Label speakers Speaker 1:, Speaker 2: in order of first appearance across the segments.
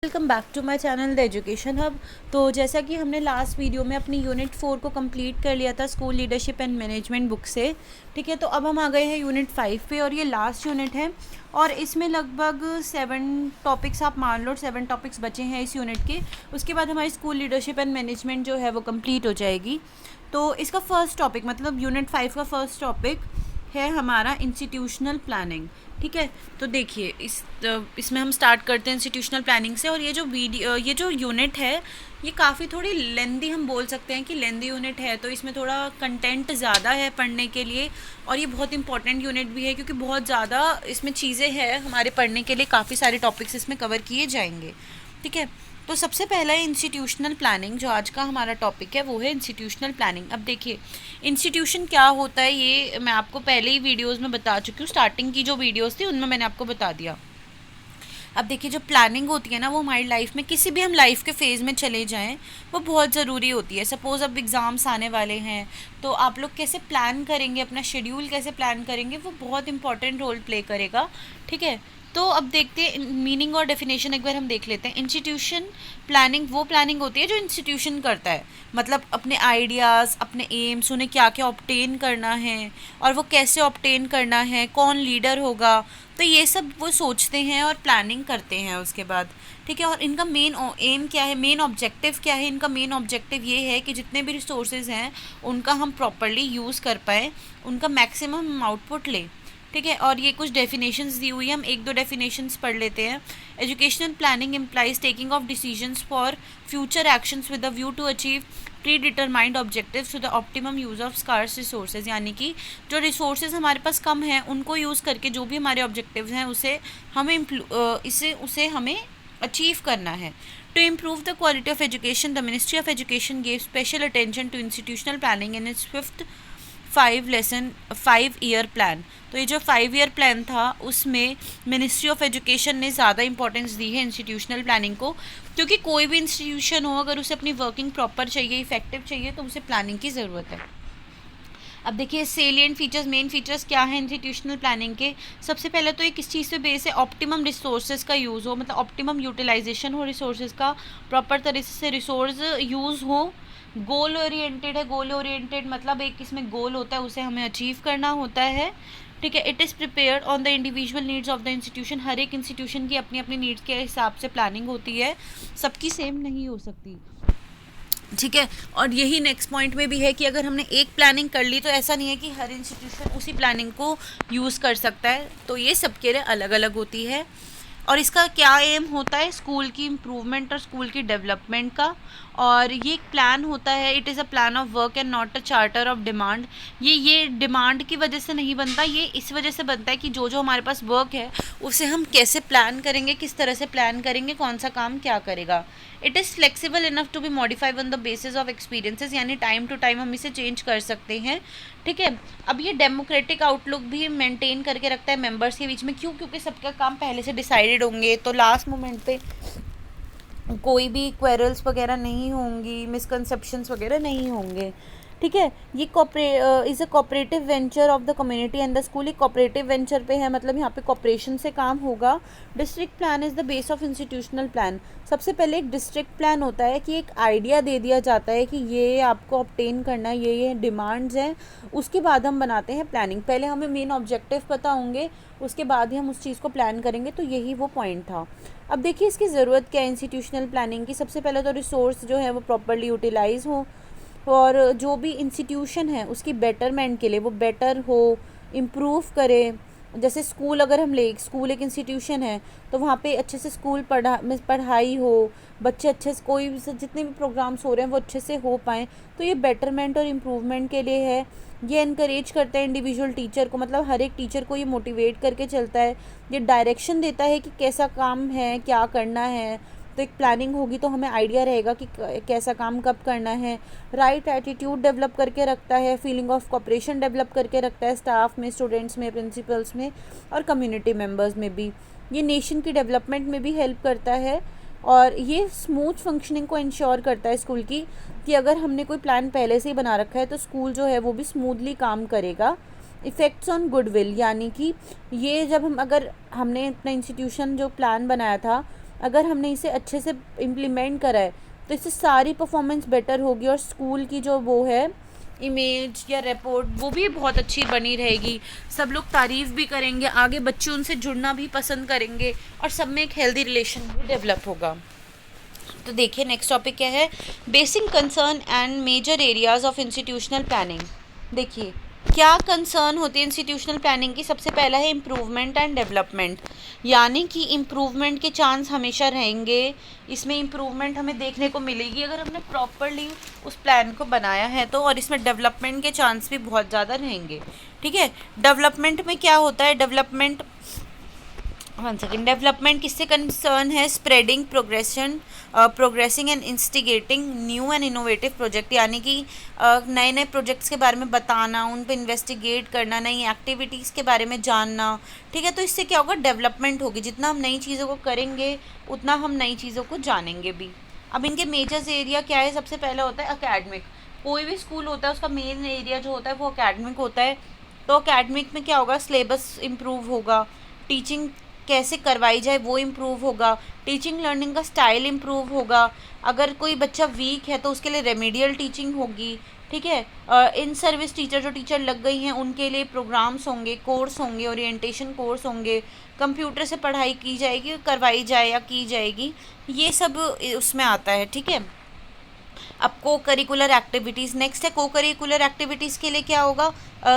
Speaker 1: Welcome back to my channel the education hub. तो जैसा कि हमने लास्ट वीडियो में अपनी यूनिट 4 को कंप्लीट कर लिया था school leadership and management book से, ठीक है। तो अब हम आ गए हैं यूनिट 5 पे और ये लास्ट यूनिट है और इसमें लगभग 7 टॉपिक्स आप मान लो 7 टॉपिक्स बचे हैं इस यूनिट के। उसके बाद हमारी स्कूल लीडरशिप एंड मैनेजमेंट जो है वो कंप्लीट हो जाएगी। तो इसका फर्स्ट टॉपिक मतलब यूनिट 5 का फर्स्ट टॉपिक है हमारा इंस्टीट्यूशनल प्लानिंग, ठीक है। तो देखिए इसमें हम स्टार्ट करते हैं इंस्टीट्यूशनल प्लानिंग से। और ये जो यूनिट है ये काफ़ी थोड़ी लेंदी, हम बोल सकते हैं कि लेंदी यूनिट है। तो इसमें थोड़ा कंटेंट ज़्यादा है पढ़ने के लिए और ये बहुत इंपॉर्टेंट यूनिट भी है क्योंकि बहुत ज़्यादा इसमें चीज़ें हैं हमारे पढ़ने के लिए, काफ़ी सारे टॉपिक्स इसमें कवर किए जाएंगे, ठीक है। तो सबसे पहला है इंस्टीट्यूशनल प्लानिंग। जो आज का हमारा टॉपिक है वो है इंस्टीट्यूशनल प्लानिंग। अब देखिए इंस्टीट्यूशन क्या होता है ये मैं आपको पहले ही वीडियोस में बता चुकी हूँ, स्टार्टिंग की जो वीडियोस थी उनमें मैंने आपको बता दिया। अब देखिए जो प्लानिंग होती है ना वो हमारी लाइफ में किसी भी हम लाइफ के फेज़ में चले जाएं वो बहुत ज़रूरी होती है। सपोज़ अब एग्ज़ाम्स आने वाले हैं तो आप लोग कैसे प्लान करेंगे, अपना शेड्यूल कैसे प्लान करेंगे, वो बहुत इंपॉर्टेंट रोल प्ले करेगा, ठीक है। तो अब देखते हैं मीनिंग और डेफिनेशन एक बार हम देख लेते हैं। इंस्टीट्यूशन प्लानिंग वो प्लानिंग होती है जो इंस्टीट्यूशन करता है, मतलब अपने आइडियाज़, अपने एम्स, उन्हें क्या क्या ऑब्टेन करना है और वो कैसे ऑब्टेन करना है, कौन लीडर होगा, तो ये सब वो सोचते हैं और प्लानिंग करते हैं उसके बाद, ठीक है। और इनका मेन एम क्या है, मेन ऑब्जेक्टिव क्या है? इनका मेन ऑब्जेक्टिव ये है कि जितने भी रिसोर्सेज हैं उनका हम प्रॉपरली यूज़ कर पाएँ, उनका मैक्सिमम हम आउटपुट लें, ठीक है। और ये कुछ डेफिनेशंस दी हुई है, हम एक दो डेफिनेशंस पढ़ लेते हैं। Educational planning implies taking of decisions for future actions with a view to achieve pre determined objectives to the optimum use of scarce resources. यानी कि जो रिसोर्सेज हमारे पास कम हैं उनको यूज़ करके जो भी हमारे ऑब्जेक्टिव्स हैं उसे हमें अचीव करना है। To improve the quality of education, the Ministry of Education gave special attention to institutional planning in its 5 year plan. तो ये जो 5 ईयर प्लान था उसमें मिनिस्ट्री ऑफ एजुकेशन ने ज़्यादा इंपॉर्टेंस दी है इंस्टीट्यूशनल प्लानिंग को, क्योंकि कोई भी इंस्टीट्यूशन हो अगर उसे अपनी वर्किंग प्रॉपर चाहिए, इफेक्टिव चाहिए, तो उसे प्लानिंग की ज़रूरत है। अब देखिए सेलिएंट फीचर्स, मेन फीचर्स क्या है इंस्टीट्यूशनल प्लानिंग के। सबसे पहले तो ये किस चीज़ पे बेस है, ऑप्टिमम रिसोर्सेज का यूज़ हो, मतलब ऑप्टिमम यूटिलाइजेशन हो रिसोर्सेज का, प्रॉपर तरीके से रिसोर्स यूज़ हो। गोल ओरिएंटेड है, गोल ओरिएंटेड मतलब एक इसमें गोल होता है उसे हमें अचीव करना होता है, ठीक है। It is prepared on the individual needs of the institution. हर एक इंस्टीट्यूशन की अपनी अपनी नीड्स के हिसाब से प्लानिंग होती है, सबकी सेम नहीं हो सकती, ठीक है। और यही नेक्स्ट पॉइंट में भी है कि अगर हमने एक प्लानिंग कर ली तो ऐसा नहीं है कि हर इंस्टीट्यूशन उसी प्लानिंग को यूज़ कर सकता है, तो ये सबके लिए अलग अलग होती है। और इसका क्या एम होता है, स्कूल की इम्प्रूवमेंट और स्कूल की डेवलपमेंट का। और ये एक प्लान होता है, it is a plan of work and not a charter of demand. ये डिमांड की वजह से नहीं बनता, ये इस वजह से बनता है कि जो जो हमारे पास वर्क है उसे हम कैसे प्लान करेंगे, किस तरह से प्लान करेंगे, कौन सा काम क्या करेगा। It is flexible enough to be modified on the basis of experiences, यानी टाइम टू टाइम हम इसे चेंज कर सकते हैं, ठीक है। अब ये डेमोक्रेटिक आउटलुक भी मेंटेन करके रखता है मेंबर्स के बीच में। क्यों? क्योंकि सबका काम पहले से डिसाइडेड होंगे तो लास्ट मोमेंट पे कोई भी क्वेरल्स वगैरह नहीं होंगी, मिसकंसेप्शंस वगैरह नहीं होंगे, ठीक है। ये is a cooperative venture of the community and the school. एक कोऑपरेटिव वेंचर पे है, मतलब यहाँ पे कोऑपरेशन से काम होगा। District plan is the base of institutional plan. सबसे पहले एक डिस्ट्रिक्ट प्लान होता है कि एक आइडिया दे दिया जाता है कि ये आपको ऑब्टेन करना है, ये डिमांड्स हैं, उसके बाद हम बनाते हैं प्लानिंग। पहले हमें मेन ऑब्जेक्टिव पता होंगे, उसके बाद ही हम उस चीज़ को प्लान करेंगे, तो यही वो पॉइंट था। अब देखिए इसकी ज़रूरत क्या है इंस्टीट्यूशनल प्लानिंग की। सबसे पहले तो रिसोर्स जो है वो प्रॉपरली यूटिलाइज़ हो और जो भी इंस्टीट्यूशन है उसकी बेटरमेंट के लिए वो बेटर हो, इम्प्रूव करे। जैसे स्कूल अगर हम ले, स्कूल एक इंस्टीट्यूशन है तो वहाँ पे अच्छे से स्कूल पढ़ाई हो, बच्चे अच्छे से कोई भी जितने भी प्रोग्राम्स हो रहे हैं वो अच्छे से हो पाएँ, तो ये बेटरमेंट और इम्प्रूवमेंट के लिए है। ये इनकरेज करता है इंडिविजुअल टीचर को, मतलब हर एक टीचर को ये मोटिवेट करके चलता है, ये डायरेक्शन देता है कि कैसा काम है, क्या करना है। तो एक प्लानिंग होगी तो हमें आइडिया रहेगा कि कैसा काम कब करना है। राइट एटीट्यूड डेवलप करके रखता है, फीलिंग ऑफ कोऑपरेशन डेवलप करके रखता है स्टाफ में, स्टूडेंट्स में, प्रिंसिपल्स में और कम्युनिटी मेंबर्स में भी। ये नेशन की डेवलपमेंट में भी हेल्प करता है और ये स्मूथ फंक्शनिंग को इंश्योर करता है स्कूल की, कि अगर हमने कोई प्लान पहले से ही बना रखा है तो स्कूल जो है वो भी स्मूथली काम करेगा। इफ़ेक्ट्स ऑन गुडविल, यानी कि ये जब हमने अपना इंस्टीट्यूशन जो प्लान बनाया था अगर हमने इसे अच्छे से इम्प्लीमेंट करा है तो इससे सारी परफॉर्मेंस बेटर होगी और स्कूल की जो वो है इमेज या रिपोर्ट वो भी बहुत अच्छी बनी रहेगी, सब लोग तारीफ़ भी करेंगे, आगे बच्चे उनसे जुड़ना भी पसंद करेंगे और सब में एक हेल्दी रिलेशन भी डेवलप होगा। तो देखिए नेक्स्ट टॉपिक क्या है, basic concern and major areas of institutional planning. देखिए क्या कंसर्न होती है इंस्टीट्यूशनल प्लानिंग की, सबसे पहला है इम्प्रूवमेंट एंड डेवलपमेंट, यानी कि इम्प्रूवमेंट के चांस हमेशा रहेंगे, इसमें इम्प्रूवमेंट हमें देखने को मिलेगी अगर हमने प्रॉपरली उस प्लान को बनाया है तो, और इसमें डेवलपमेंट के चांस भी बहुत ज़्यादा रहेंगे। ठीक है, डेवलपमेंट में क्या होता है, डेवलपमेंट वन सेकेंड, डेवलपमेंट किससे कंसर्न है, spreading progressing and instigating new and innovative project, यानी कि नए नए प्रोजेक्ट्स के बारे में बताना, उन पर इन्वेस्टिगेट करना, नई एक्टिविटीज़ के बारे में जानना। ठीक है, तो इससे क्या होगा, डेवलपमेंट होगी, जितना हम नई चीज़ों को करेंगे उतना हम नई चीज़ों को जानेंगे भी। अब इनके मेजर्स एरिया क्या है, सबसे पहला होता है अकेडमिक, कोई भी स्कूल होता है उसका मेन एरिया जो होता है वो अकेडमिक होता है। तो अकेडमिक में क्या होगा, सिलेबस इम्प्रूव होगा, टीचिंग कैसे करवाई जाए वो इम्प्रूव होगा, टीचिंग लर्निंग का स्टाइल इम्प्रूव होगा, अगर कोई बच्चा वीक है तो उसके लिए रेमेडियल टीचिंग होगी। ठीक है, इन सर्विस टीचर जो टीचर लग गई हैं उनके लिए प्रोग्राम्स होंगे, कोर्स होंगे, ओरिएंटेशन कोर्स होंगे, कंप्यूटर से पढ़ाई की जाएगी, करवाई जाए या की जाएगी, ये सब उसमें आता है। ठीक है, अब को करिकुलर एक्टिविटीज़ नेक्स्ट है, को करिकुलर एक्टिविटीज़ के लिए क्या होगा,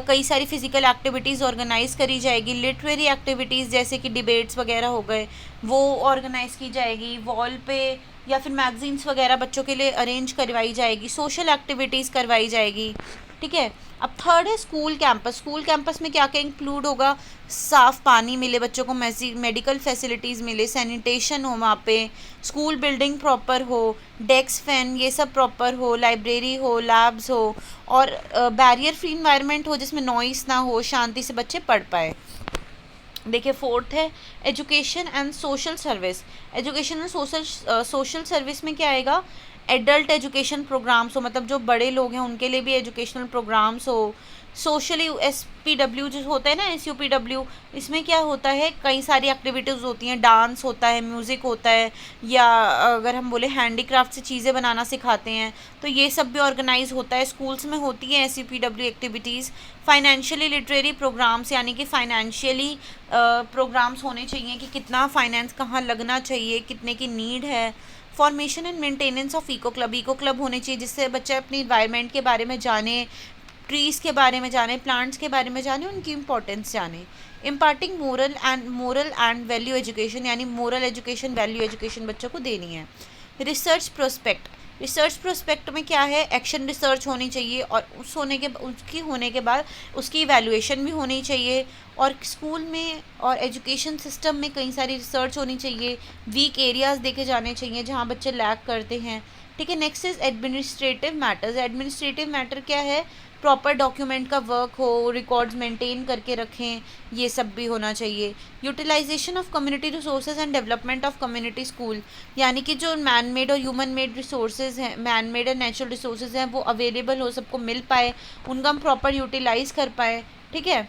Speaker 1: कई सारी फिजिकल एक्टिविटीज़ ऑर्गेनाइज करी जाएगी, लिटरेरी एक्टिविटीज़ जैसे कि डिबेट्स वगैरह हो गए वो ऑर्गेनाइज की जाएगी, वॉल पे या फिर मैगजीन्स वगैरह बच्चों के लिए अरेंज करवाई जाएगी, सोशल एक्टिविटीज़ करवाई जाएगी। ठीक है, अब थर्ड है स्कूल कैंपस, स्कूल कैंपस में क्या क्या इंक्लूड होगा, साफ़ पानी मिले बच्चों को, मेडिकल फैसिलिटीज़ मिले, सैनिटेशन हो वहाँ पे, स्कूल बिल्डिंग प्रॉपर हो, डेस्क फैन ये सब प्रॉपर हो, लाइब्रेरी हो, लैब्स हो, और बैरियर फ्री इन्वायरमेंट हो जिसमें नॉइस ना हो, शांति से बच्चे पढ़ पाए। देखिए फोर्थ है education and social service, education and social service में क्या आएगा, एडल्ट एजुकेशन प्रोग्राम्स हो, मतलब जो बड़े लोग हैं उनके लिए भी एजुकेशनल प्रोग्राम्स हो, सोशली SPW जो होता है ना, SUPW, इसमें क्या होता है, कई सारी एक्टिविटीज़ होती हैं, डांस होता है, म्यूज़िक होता है, या अगर हम बोले हैंडीक्राफ्ट से चीज़ें बनाना सिखाते हैं तो ये सब भी ऑर्गेनाइज होता है, स्कूल्स में होती है SUPW activities. Financially literary programs, यानी कि फाइनेंशियली प्रोग्राम्स होने चाहिए कि कितना फाइनेंस कहाँ लगना चाहिए, कितने की नीड है। Formation and maintenance of eco club, eco club होने चाहिए जिससे बच्चे अपनी इन्वायरमेंट के बारे में जाने, ट्रीज़ के बारे में जाने, प्लांट्स के बारे में जाने, उनकी इंपॉर्टेंस जाने। Imparting moral and value education, यानी मोरल एजुकेशन, वैल्यू एजुकेशन बच्चों को देनी है। रिसर्च प्रोस्पेक्ट, रिसर्च प्रोस्पेक्ट में क्या है, एक्शन रिसर्च होनी चाहिए और उसकी होने के बाद उसकी इवैल्यूएशन भी होनी चाहिए, और स्कूल में और एजुकेशन सिस्टम में कई सारी रिसर्च होनी चाहिए, वीक एरियाज़ देखे जाने चाहिए जहाँ बच्चे लैग करते हैं। ठीक है, next is administrative matters, administrative matter क्या है, प्रॉपर डॉक्यूमेंट का वर्क हो, रिकॉर्ड्स मेंटेन करके रखें, ये सब भी होना चाहिए। Utilization of community resources and development of community school, यानी कि जो मैन मेड और ह्यूमन मेड रिसोर्सेज हैं, man made and natural resources हैं वो अवेलेबल हो, सबको मिल पाए, उनका हम प्रॉपर यूटिलाइज़ कर पाए। ठीक है,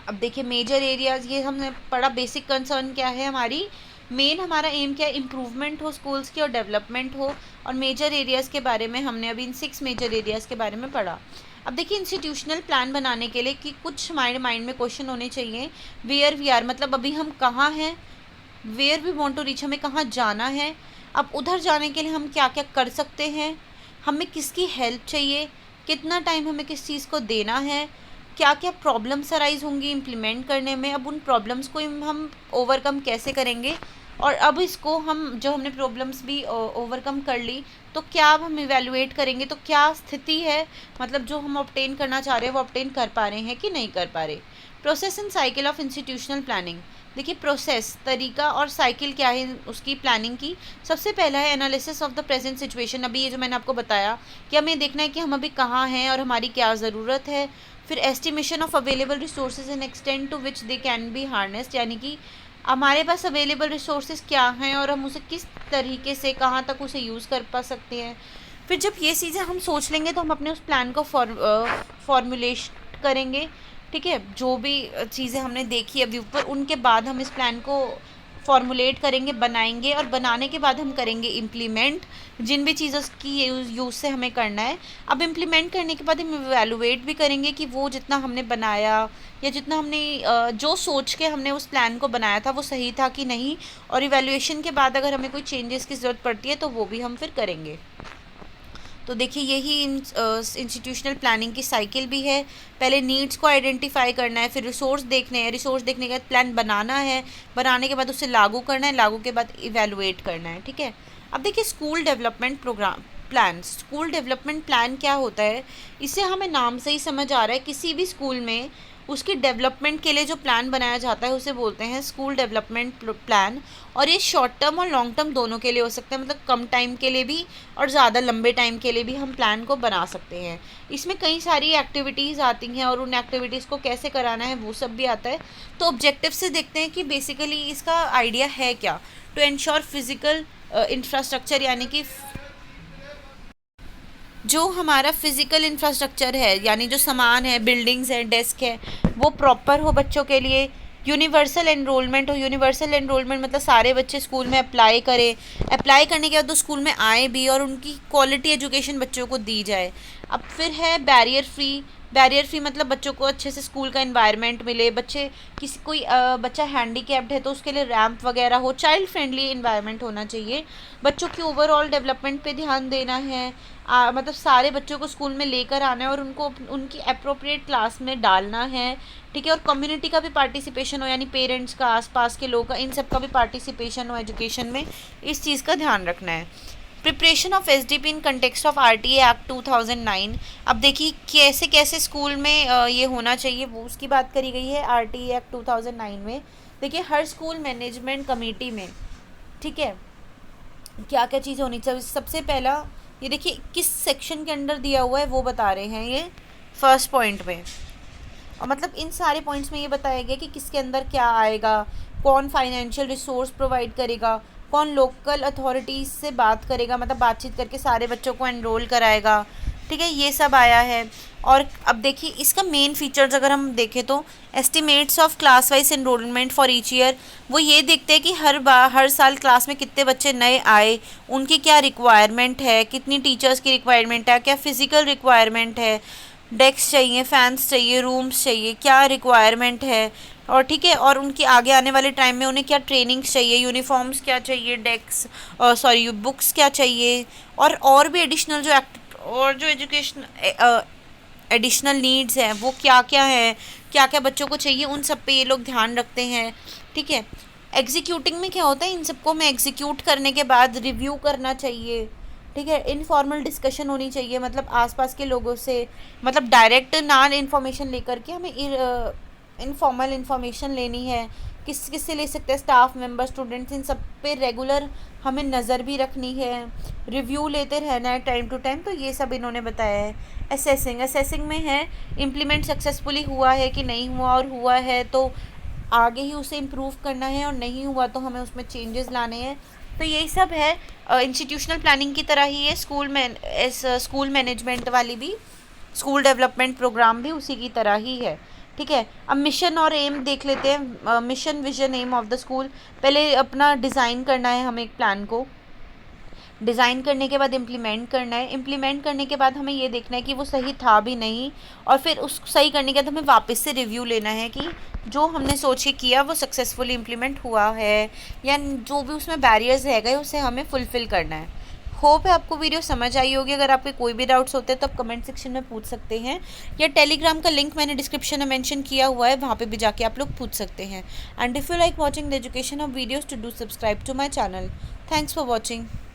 Speaker 1: अब देखिए मेजर एरियाज़ ये हमने पढ़ा, बेसिक कंसर्न क्या है हमारी, मेन हमारा एम क्या है, इम्प्रूवमेंट हो स्कूल्स की और डेवलपमेंट हो, और मेजर एरियाज़ के बारे में हमने अभी इन 6 मेजर एरियाज़ के बारे में पढ़ा। अब देखिए इंस्टीट्यूशनल प्लान बनाने के लिए कि कुछ हमारे माइंड में क्वेश्चन होने चाहिए, वेयर वी आर, मतलब अभी हम कहाँ हैं, where we want to reach, हमें कहाँ जाना है, अब उधर जाने के लिए हम क्या क्या कर सकते हैं, हमें किसकी हेल्प चाहिए, कितना टाइम हमें किस चीज़ को देना है, क्या क्या प्रॉब्लम्स अराइज होंगी इम्प्लीमेंट करने में, अब उन प्रॉब्लम्स को हम ओवरकम कैसे करेंगे, और अब इसको हम जो हमने प्रॉब्लम्स भी ओवरकम कर ली तो क्या अब हम इवैल्यूएट करेंगे, तो क्या स्थिति है, मतलब जो हम ऑब्टेन करना चाह रहे हैं वो ऑब्टेन कर पा रहे हैं कि नहीं कर पा रहे। Process and cycle of institutional planning, देखिए प्रोसेस तरीका और साइकिल क्या है उसकी प्लानिंग की। सबसे पहला है analysis of the present situation, अभी ये जो मैंने आपको बताया कि हमें देखना है कि हम अभी कहाँ हैं और हमारी क्या ज़रूरत है। फिर estimation of available resources and extend to which they can be harnessed, यानी कि हमारे पास अवेलेबल रिसोर्सेज क्या हैं और हम उसे किस तरीके से कहाँ तक उसे यूज़ कर पा सकते हैं। फिर जब ये चीज़ें हम सोच लेंगे तो हम अपने उस प्लान को फॉर्मुलेट करेंगे। ठीक है, जो भी चीज़ें हमने देखी अभी ऊपर, उनके बाद हम इस प्लान को फॉर्मुलेट करेंगे, बनाएंगे, और बनाने के बाद हम करेंगे इम्प्लीमेंट जिन भी चीज़ों की यूज़ से हमें करना है। अब इम्प्लीमेंट करने के बाद हम इवैल्यूएट भी करेंगे कि वो जितना हमने बनाया या जितना हमने जो सोच के हमने उस प्लान को बनाया था वो सही था कि नहीं, और इवैल्यूएशन के बाद अगर हमें कोई चेंजेस की ज़रूरत पड़ती है तो वो भी हम फिर करेंगे। तो देखिए यही इंस्टीट्यूशनल प्लानिंग की साइकिल भी है। पहले नीड्स को आइडेंटिफाई करना है, फिर रिसोर्स देखने हैं, रिसोर्स देखने के बाद प्लान बनाना है, बनाने के बाद उसे लागू करना है, लागू के बाद इवेलुएट करना है। ठीक है, अब देखिए school development program plan. School development plan क्या होता है, इसे हमें नाम से ही समझ आ रहा है, किसी भी स्कूल में उसकी डेवलपमेंट के लिए जो प्लान बनाया जाता है उसे बोलते हैं स्कूल डेवलपमेंट प्लान। और ये शॉर्ट टर्म और लॉन्ग टर्म दोनों के लिए हो सकता है, मतलब कम टाइम के लिए भी और ज़्यादा लंबे टाइम के लिए भी हम प्लान को बना सकते हैं। इसमें कई सारी एक्टिविटीज़ आती हैं और उन एक्टिविटीज़ को कैसे कराना है वो सब भी आता है। तो ऑब्जेक्टिव से देखते हैं कि बेसिकली इसका आइडिया है क्या। टू एंश्योर फिजिकल इंफ्रास्ट्रक्चर, यानी कि जो हमारा फिज़िकल इंफ्रास्ट्रक्चर है, यानी जो सामान है, बिल्डिंग्स हैं, डेस्क है, वो प्रॉपर हो बच्चों के लिए। यूनिवर्सल एनरोलमेंट हो, यूनिवर्सल एनरोलमेंट मतलब सारे बच्चे स्कूल में अप्लाई करें, अप्लाई करने के बाद तो स्कूल में आए भी और उनकी क्वालिटी एजुकेशन बच्चों को दी जाए। अब फिर है बैरियर फ्री। बैरियर फ्री मतलब बच्चों को अच्छे से स्कूल का इन्वायरमेंट मिले, बच्चे किसी कोई बच्चा हैंडीकैप्ड है तो उसके लिए रैंप वगैरह हो, चाइल्ड फ्रेंडली इन्वायरमेंट होना चाहिए। बच्चों की ओवरऑल डेवलपमेंट पे ध्यान देना है। मतलब सारे बच्चों को स्कूल में लेकर आना है और उनको उनकी अप्रोप्रिएट क्लास में डालना है। ठीक है, और कम्युनिटी का भी पार्टिसिपेशन हो, यानी पेरेंट्स का, आसपास के लोगों का, इन सब का भी पार्टिसिपेशन हो एजुकेशन में, इस चीज़ का ध्यान रखना है। Preparation of SDP in context of RTA act 2009। अब देखिए कैसे कैसे स्कूल में ये होना चाहिए वो उसकी बात करी गई है आरटीए एक्ट 2009 में। देखिए हर स्कूल मैनेजमेंट कमेटी में, ठीक है, क्या क्या चीज़ होनी चाहिए। सबसे पहला ये देखिए किस सेक्शन के अंडर दिया हुआ है वो बता रहे हैं ये फर्स्ट पॉइंट में। और मतलब इन सारे पॉइंट्स में ये बताया गया कि किसके अंदर क्या आएगा, कौन फाइनेंशियल रिसोर्स प्रोवाइड करेगा, कौन लोकल अथॉरिटीज़ से बात करेगा, मतलब बातचीत करके सारे बच्चों को एनरोल कराएगा। ठीक है, ये सब आया है। और अब देखिए इसका मेन फीचर्स अगर हम देखें तो estimates of class wise enrolment for each year. वो ये देखते हैं कि हर साल क्लास में कितने बच्चे नए आए, उनकी क्या रिक्वायरमेंट है, कितनी टीचर्स की रिक्वायरमेंट है, क्या फिज़िकल रिक्वायरमेंट है, डेस्क चाहिए, फैंस चाहिए, रूम्स चाहिए, क्या रिक्वायरमेंट है। और ठीक है, और उनकी आगे आने वाले टाइम में उन्हें क्या ट्रेनिंग्स चाहिए, यूनिफॉर्म्स क्या चाहिए, डेस्क बुक्स क्या चाहिए, और भी एडिशनल जो एजुकेशन एडिशनल नीड्स हैं वो क्या क्या है, क्या क्या बच्चों को चाहिए, उन सब पे ये लोग ध्यान रखते हैं। ठीक है, एग्जीक्यूटिंग में क्या होता है, इन सबको हमें एग्जीक्यूट करने के बाद रिव्यू करना चाहिए। ठीक है, इनफॉर्मल डिस्कशन होनी चाहिए, मतलब आसपास के लोगों से, मतलब डायरेक्ट ना इन्फॉर्मेशन लेकर के हमें इनफॉर्मल इन्फॉर्मेशन लेनी है। किस किस से ले सकते हैं, स्टाफ मेंबर, स्टूडेंट्स, इन सब पे रेगुलर हमें नज़र भी रखनी है, रिव्यू लेते रहना है टाइम टू टाइम। तो ये सब इन्होंने बताया है। असेसिंग में है इम्प्लीमेंट सक्सेसफुली हुआ है कि नहीं हुआ, और हुआ है तो आगे ही उसे इम्प्रूव करना है, और नहीं हुआ तो हमें उसमें चेंजेस लाने हैं। तो यही सब है। इंस्टीट्यूशनल प्लानिंग की तरह ही है स्कूल मैनेजमेंट वाली भी, स्कूल डेवलपमेंट प्रोग्राम भी उसी की तरह ही है। ठीक है, अब मिशन और एम देख लेते हैं। Mission, vision, aim of the school. पहले अपना डिज़ाइन करना है हमें एक प्लान को, डिज़ाइन करने के बाद इम्प्लीमेंट करना है, इम्प्लीमेंट करने के बाद हमें ये देखना है कि वो सही था भी नहीं, और फिर उस सही करने के बाद हमें वापस से रिव्यू लेना है कि जो हमने सोच के किया वो सक्सेसफुली इम्प्लीमेंट हुआ है, या जो भी उसमें बैरियर्स रह गए उसे हमें फुलफ़िल करना है। होप है आपको वीडियो समझ आई होगी। अगर आपके कोई भी डाउट्स होते हैं तो आप कमेंट सेक्शन में पूछ सकते हैं, या टेलीग्राम का लिंक मैंने डिस्क्रिप्शन में मेंशन किया हुआ है, वहाँ पे भी जाके आप लोग पूछ सकते हैं। And if you like watching the education of videos, to do subscribe to my channel. Thanks for watching.